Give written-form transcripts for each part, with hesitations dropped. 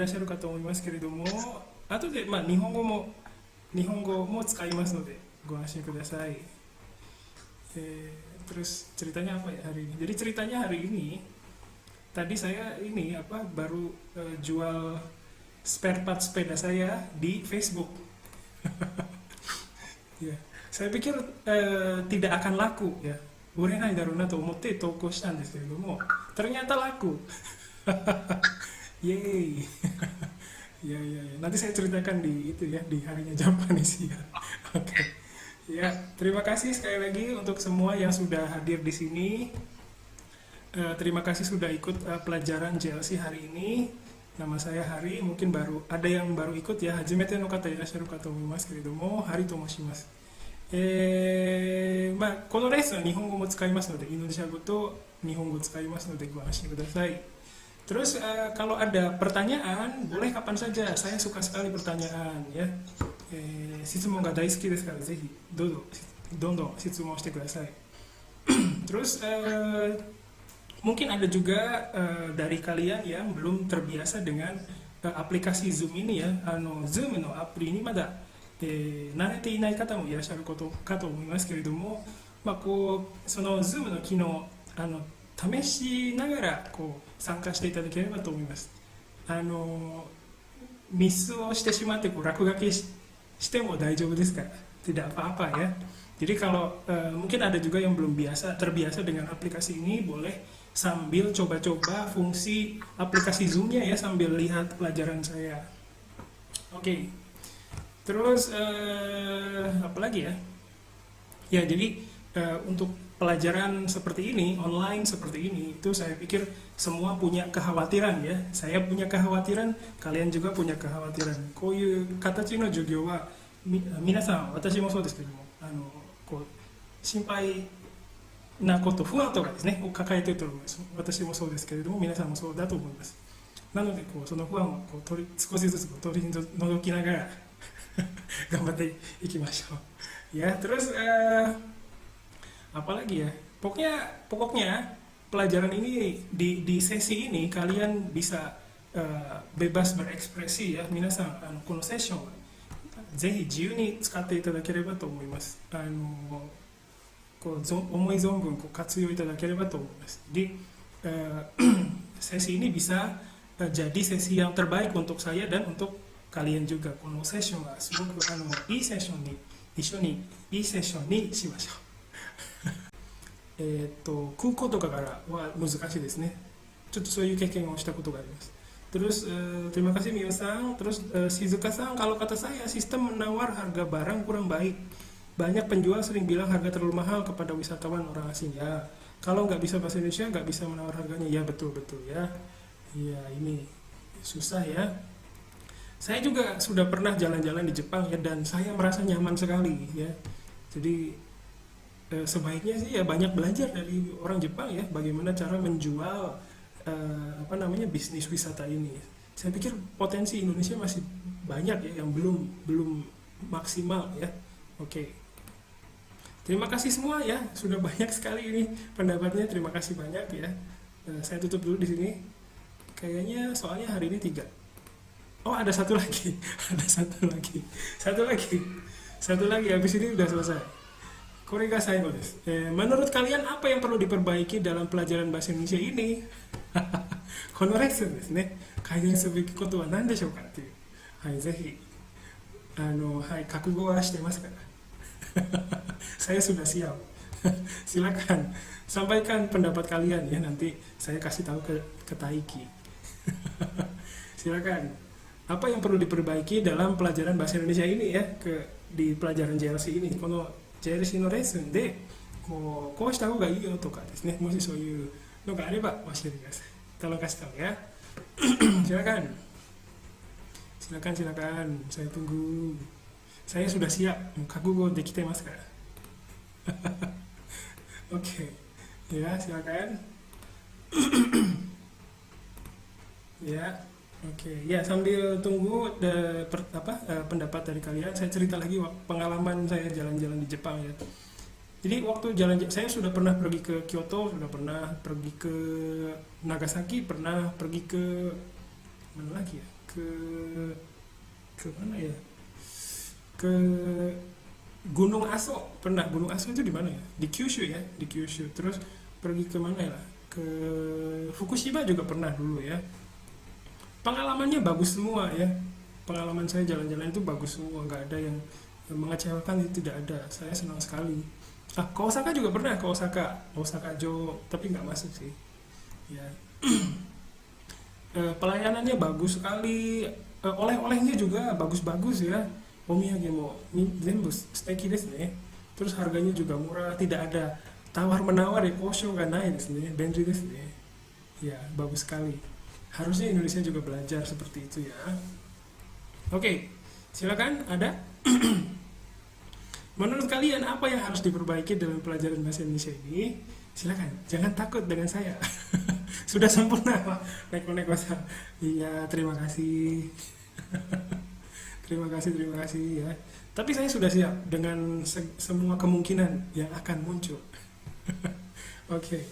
いらっしゃるかと思いますけれども、後で、日本語も使いますのでご安心ください。Terus ceritanya apa ya hari ini? Jadi ceritanya hari ini, tadi saya ini apa baru jual spare part sepeda saya di Facebook. Ya, saya pikir tidak akan laku ya. Urenai daruna to omotte toko shita n desu keredomo, ternyata laku. Yeay. Ya, ya, ya. Nanti saya ceritakan di itu ya di harinya Japanesia. Oke. Ya, terima kasih sekali lagi untuk semua yang sudah hadir di sini. Terima kasih sudah ikut pelajaran JLC hari ini. Nama saya Hari, mungkin baru ada yang baru ikut ya. Hajimete no kata irasharu ka to omoimasu keredomo, Hari to moshimasu. このレッスンは日本語も使いますので、インドネシア語と日本語を使いますのでご安心ください。Terus kalau ada pertanyaan, boleh kapan saja. Saya suka sekali pertanyaan ya. Shitsumon ga daisuki desu kara zehi dondo shitsumon shite kudasai. Terus mungkin ada juga dari kalian yang belum terbiasa dengan aplikasi Zoom ini ya. Zoom no apli ini mada 慣れていない方もいらっしゃることかと思いますけれども、その Zoom の機能試しながら参加していただければと思います。ミスをしてしまって落書きしても大丈夫ですから、tidak apa-apa ya. Jadi kalau mungkin ada juga yang belum terbiasa dengan aplikasi ini, boleh sambil coba-coba fungsi aplikasi Zoom-nya ya, sambil lihat pelajaran saya. Oke. Terus apa lagi ya? Ya, jadi untuk pelajaran seperti ini, online seperti ini, itu saya pikir semua punya kekhawatiran ya. Saya punya kekhawatiran, kalian juga punya kekhawatiran. Koyu katachi no jugyo wa minasan, watashi mo sou desu kedo mo, shinpai na koto, fuan to ka desu ne, kakaete iru to omoimasu. Watashi mo sou desu kedo mo, minasan mo sou da to omoimasu. なのでその不安を少しずつ取り除きながら頑張っていきましょうya. Terus apa lagi ya, pokoknya pelajaran ini di sesi ini kalian bisa bebas berekspresi ya. Minasan kono session zehi jiyu ni tsukatte itadakereba to omoimasu. Omoi zonbun katsuyo itadakereba to omoimasu. Jadi sesi ini bisa jadi sesi yang terbaik untuk saya dan untuk kalian juga. Kono session wa sugoku ii session ni issho ni ii session ni shimashou. 空港とかからは難しいですね。ちょっとそういう経験をしたことがあります。Terus terima kasih Mio Sang. Terus Shizuka Sang, kalau kata saya sistem menawar harga barang kurang baik. Banyak penjual sering bilang harga terlalu mahal kepada wisatawan orang asing ya. Kalau nggak bisa bahasa Indonesia nggak bisa menawar harganya ya, betul ya. Ya ini susah ya. Saya juga sudah pernah jalan-jalan di Jepang ya, dan saya merasa nyaman sekali ya. Jadi sebaiknya sih ya banyak belajar dari orang Jepang ya, bagaimana cara menjual bisnis wisata ini. Saya pikir potensi Indonesia masih banyak ya yang belum maksimal ya. Oke. Terima kasih semua ya, sudah banyak sekali ini pendapatnya. Terima kasih banyak ya. Saya tutup dulu di sini. Kayaknya soalnya hari ini 3. Oh, ada satu lagi. Satu lagi habis ini udah selesai. Korega saigo desu. Menurut kalian apa yang perlu diperbaiki dalam pelajaran bahasa Indonesia ini? Kono lesson desu ne. Kaigen subeku koto wa nan deshou kaっていう。はい、ぜひ覚悟はしてますから。Saya sudah siap. Silakan sampaikan pendapat kalian ya, nanti saya kasih tahu ke Taiki. Silakan. Apa yang perlu diperbaiki dalam pelajaran bahasa Indonesia ini ya, di pelajaran JLC ini. Kono JLC のレッスンでこうした方がいいよとかですね、もしそういうのがあれば教えてください。Tolong kasih tahu ya. Silakan. Saya tunggu. Saya sudah siap. Kagugo dekitemasu kara. Oke. Ya, silakan. Ya. Oke, ya sambil tunggu pendapat dari kalian, saya cerita lagi pengalaman saya jalan-jalan di Jepang ya. Jadi waktu saya sudah pernah pergi ke Kyoto, sudah pernah pergi ke Nagasaki, pernah pergi ke mana lagi ya? ke mana ya, ke Gunung Aso. Pernah. Gunung Aso itu di mana ya, di Kyushu ya, di Kyushu. Terus pergi ke mana ya, ke Fukushima juga pernah dulu ya. Pengalamannya bagus semua ya, pengalaman saya jalan-jalan itu bagus semua, nggak ada yang mengecewakan, itu tidak ada. Saya senang sekali. Ke Osaka juga pernah, ke Osaka Jo, tapi nggak masuk sih ya. Pelayanannya bagus sekali. Oleh-olehnya juga bagus-bagus ya. Omiyage mo zenbu suteki desu ne. Terus harganya juga murah, tidak ada tawar menawar ya, kosho ga nai desu ne, benri desu ne. Ya, bagus sekali. Harusnya Indonesia juga belajar seperti itu ya. Oke, silakan ada. Menurut kalian apa yang harus diperbaiki dalam pelajaran bahasa Indonesia ini? Silakan, jangan takut dengan saya. Sudah sempurna Pak. Neko-neko. Iya, terima kasih. Terima kasih ya. Tapi saya sudah siap dengan semua kemungkinan yang akan muncul. Oke.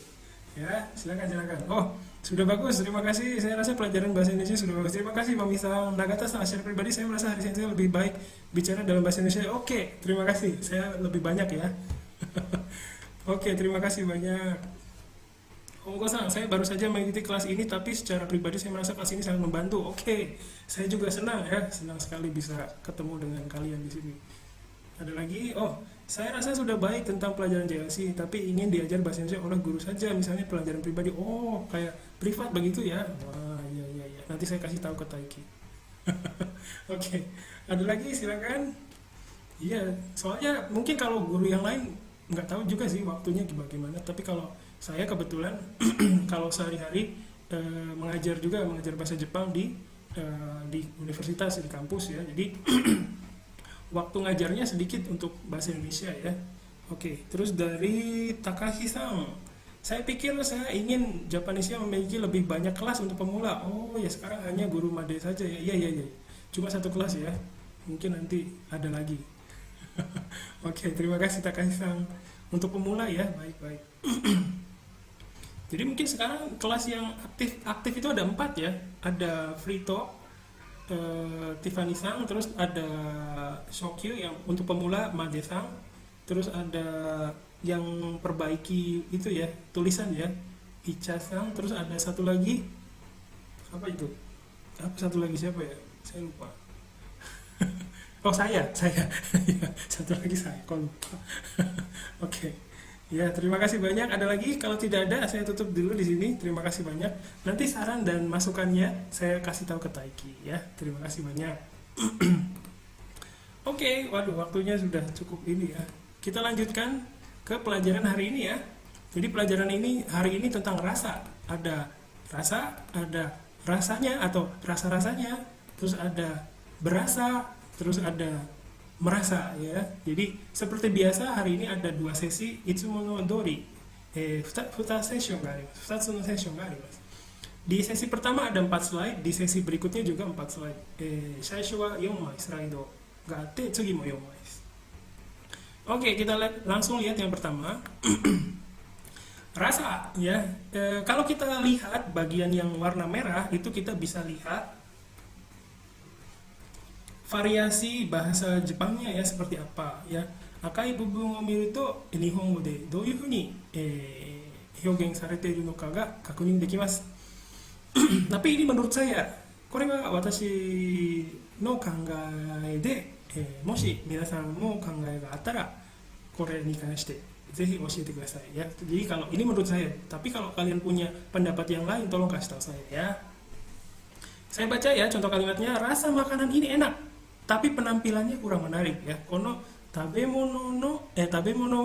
Ya, silakan. Oh, sudah bagus. Terima kasih. Saya rasa pelajaran bahasa Indonesia sudah bagus. Terima kasih Pak Misal Nagata. Secara pribadi saya merasa hari ini saya lebih baik bicara dalam bahasa Indonesia. Oke, terima kasih. Saya lebih banyak ya. Oke, terima kasih banyak. Ongko-san, saya baru saja mengikuti kelas ini, tapi secara pribadi saya merasa kelas ini sangat membantu. Oke, saya juga senang ya, senang sekali bisa ketemu dengan kalian di sini. Ada lagi, saya rasa sudah baik tentang pelajaran JLC, tapi ingin diajar bahasa Indonesia oleh guru saja, misalnya pelajaran pribadi. Oh, kayak privat begitu ya? Wah, iya. Nanti saya kasih tahu ke Taiki. Oke, ada lagi silakan. Iya, soalnya mungkin kalau guru yang lain nggak tahu juga sih waktunya gimana, tapi kalau saya kebetulan kalau sehari-hari mengajar bahasa Jepang di universitas, di kampus ya, jadi waktu ngajarnya sedikit untuk bahasa Indonesia ya. Oke, terus dari Takashi-san, saya pikir saya ingin Japanesia memiliki lebih banyak kelas untuk pemula. Oh ya, sekarang hanya guru Made saja ya. Iya, cuma satu kelas ya, mungkin nanti ada lagi. Oke, terima kasih Takashi-san. Untuk pemula ya, baik. Jadi mungkin sekarang kelas yang aktif itu ada 4 ya. Ada Frito, Tiffany-san, terus ada Shokyu yang untuk pemula Made-san, terus ada yang perbaiki itu ya, tulisan ya, Icha-san, terus ada satu lagi apa itu? Satu lagi siapa ya? Saya lupa. Oh saya. Ya, satu lagi saya, kok lupa. Oke. Ya, terima kasih banyak. Ada lagi? Kalau tidak ada, saya tutup dulu di sini. Terima kasih banyak. Nanti saran dan masukannya saya kasih tahu ke Taiki ya. Terima kasih banyak. Oke, waduh, waktunya sudah cukup ini ya. Kita lanjutkan ke pelajaran hari ini ya. Jadi pelajaran ini hari ini tentang rasa. Ada rasa, ada rasanya atau rasa-rasanya, terus ada berasa, terus ada merasa ya. Jadi seperti biasa hari ini ada 2 sesi, itsumo no dori, 2 sessionがあります。2つのセッションがあります。Di sesi pertama ada 4 slide, di sesi berikutnya juga 4 slide. 最初は4枚スライドがあって、次も4枚です。Oke, kita langsung lihat yang pertama. Rasa ya. Kalau kita lihat bagian yang warna merah itu kita bisa lihat variasi bahasa Jepangnya ya seperti apa ya. Akai bubunを見ると日本語でどういうふうに表現されているのかが確認できます。Tapi ini menurut saya, これが私の考えで、もし皆さんも考えがあったらこれに関してぜひ教えてくださいya. Jadi kalau ini menurut saya, tapi kalau kalian punya pendapat yang lain tolong kasih tahu saya ya. Saya baca ya contoh kalimatnya, rasa makanan ini enak tapi penampilannya kurang menarik ya. Kono tabemono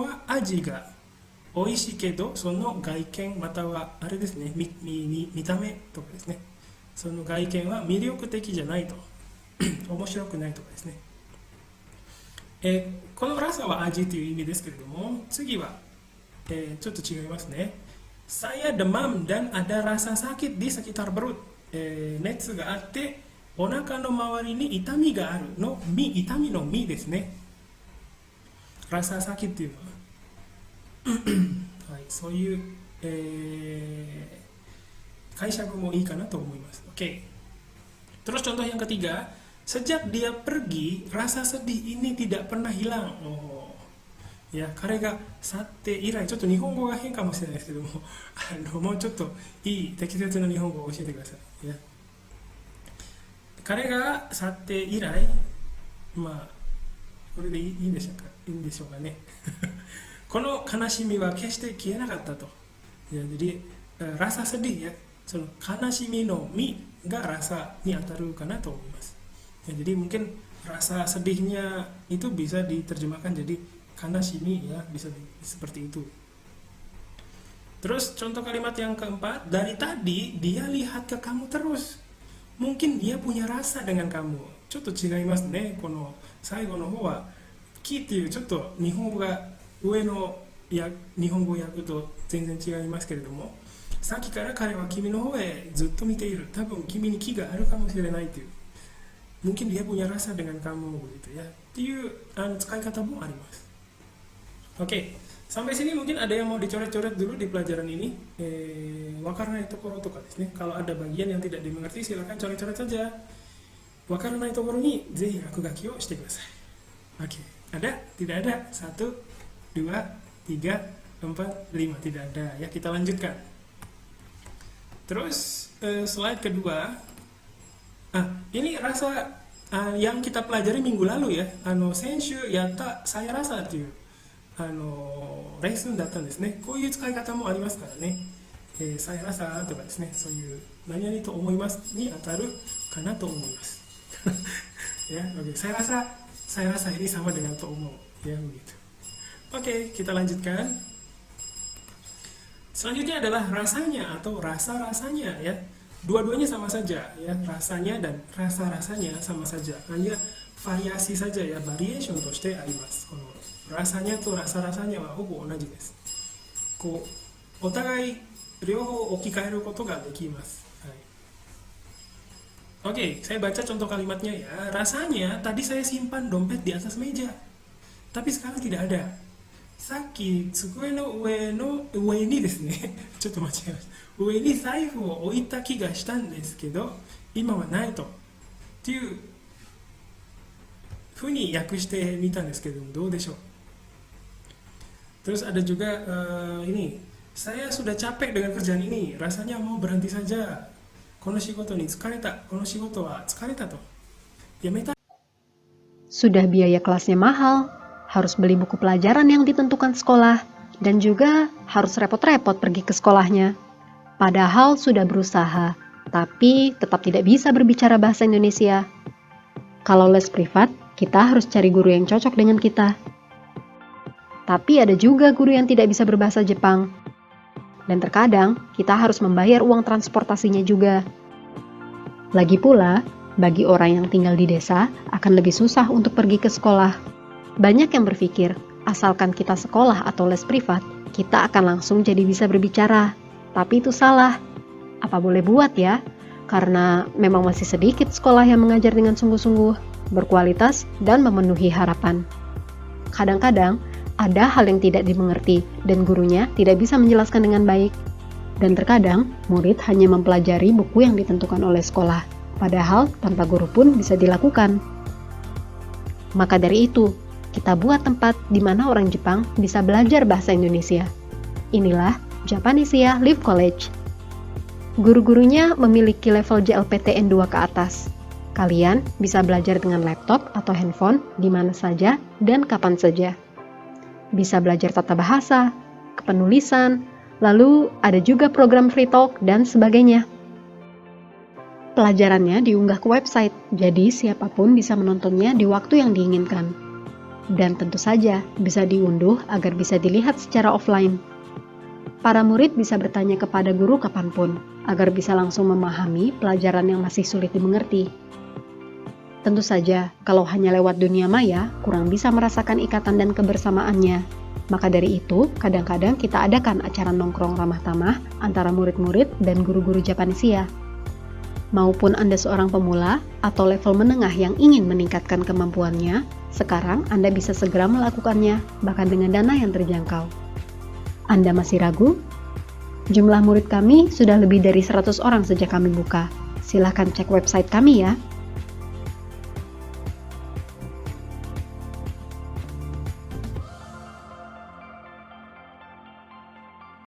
wa aji ga oishii kedo sono gaiken matawa are desu ne, mitame toka desu ne. Sono gaiken wa miryokuteki ja nai to. Omoshiroku nai toka desu ne. このラサは味という意味ですけれども、次は、ちょっと違いますね。Saya demam dan ada rasa sakit di sekitar perut. 熱があってお腹の周りに痛みがあるの痛みのみですね。rasa sakit っていうのは、はい、そういう、解釈もいいかなと思います。OK。Terus contoh yang ketiga, sejak dia pergi, rasa sedih ini tidak pernah hilang. Oh, ya, 彼が去って以来、ちょっと日本語が変かもしれないですけども、もうちょっといい適切な日本語を教えてください。や彼が去って以来、まあ、これでいいんでしょうか、いいんでしょうかね。この悲しみは決して消えなかったと。Ya, jadi rasa sedih ya, so, kanashimi no mi ga rasa ni ataru kana to omimasu. Ya, jadi mungkin rasa sedihnya itu bisa diterjemahkan jadi kanashimi ya, bisa seperti itu. Terus contoh kalimat yang keempat, dari tadi dia lihat ke kamu terus. Mungkin dia punya rasa dengan kamu. ちょっと違いますね。この最後の方はきっていうちょっと日本語が上のや日本語を訳と全然違いますけれども、さっきから彼は君の方へずっと見ている。多分君に気があるかもしれないという。Mungkin dia punya rasa dengan kamu begitu ya. っていう使い方もあります。Oke, sampai sini mungkin ada yang mau dicoret-coret dulu di pelajaran ini. Wakaranai tokoro toka desu ne. Kalau ada bagian yang tidak dimengerti silakan coret-coret saja. Wakaranai tokoro ni zehi rakugaki o shite kudasai. Oke, ada? Tidak ada? 1, 2, 3, 4, 5. Tidak ada. Ya, kita lanjutkan. Terus slide kedua. Ini rasa yang kita pelajari minggu lalu ya. Senshu yatta saya rasa というレッスンだったんですね。こういう使い方もありますからね。さやらさとかですね、そういう何々と思いますに当たるかなと思います。Ya, oke. Saya rasa ini sama dengan to umum. Ya, begitu. Oke, kita lanjutkan. Selanjutnya adalah rasanya atau rasa-rasanya ya. Dua-duanya sama saja ya, rasanya dan rasa-rasanya sama saja. Hanya variasi saja ya, variation としてあります。このrasanyaとrasa-rasanya はほぼ同じです。こうお互い両方置き換えることができます。Oke, saya baca contoh kalimatnya ya. Rasanya tadi saya simpan dompet di atas meja, tapi sekarang tidak ada. Saki tsukue no ue ni desu ne. ちょっと間違えました。上に財布を置いた気がしたんですけど、今はないと。っていうふうに訳してみたんですけども、どうでしょう。Terus ada juga ini, saya sudah capek dengan kerjaan ini, rasanya mau berhenti saja. この仕事に疲れた。この仕事は疲れたと。Yameta. Sudah biaya kelasnya mahal, harus beli buku pelajaran yang ditentukan sekolah, dan juga harus repot-repot pergi ke sekolahnya. Padahal sudah berusaha, tapi tetap tidak bisa berbicara bahasa Indonesia. Kalau les privat, kita harus cari guru yang cocok dengan kita. Tapi ada juga guru yang tidak bisa berbahasa Jepang. Dan terkadang kita harus membayar uang transportasinya juga. Lagi pula, bagi orang yang tinggal di desa akan lebih susah untuk pergi ke sekolah. Banyak yang berpikir, asalkan kita sekolah atau les privat, kita akan langsung jadi bisa berbicara. Tapi itu salah. Apa boleh buat ya? Karena memang masih sedikit sekolah yang mengajar dengan sungguh-sungguh, berkualitas, dan memenuhi harapan. Kadang-kadang, ada hal yang tidak dimengerti dan gurunya tidak bisa menjelaskan dengan baik. Dan terkadang, murid hanya mempelajari buku yang ditentukan oleh sekolah, padahal tanpa guru pun bisa dilakukan. Maka dari itu, kita buat tempat di mana orang Jepang bisa belajar bahasa Indonesia. Inilah Japanesia Live College. Guru-gurunya memiliki level JLPTN 2 ke atas. Kalian bisa belajar dengan laptop atau handphone di mana saja dan kapan saja. Bisa belajar tata bahasa, kepenulisan, lalu ada juga program free talk dan sebagainya. Pelajarannya diunggah ke website, jadi siapapun bisa menontonnya di waktu yang diinginkan. Dan tentu saja bisa diunduh agar bisa dilihat secara offline. Para murid bisa bertanya kepada guru kapanpun, agar bisa langsung memahami pelajaran yang masih sulit dimengerti. Tentu saja, kalau hanya lewat dunia maya, kurang bisa merasakan ikatan dan kebersamaannya. Maka dari itu, kadang-kadang kita adakan acara nongkrong ramah tamah antara murid-murid dan guru-guru Japanesia. Maupun Anda seorang pemula atau level menengah yang ingin meningkatkan kemampuannya, sekarang Anda bisa segera melakukannya, bahkan dengan dana yang terjangkau. Anda masih ragu? Jumlah murid kami sudah lebih dari 100 orang sejak kami buka. Silahkan cek website kami ya.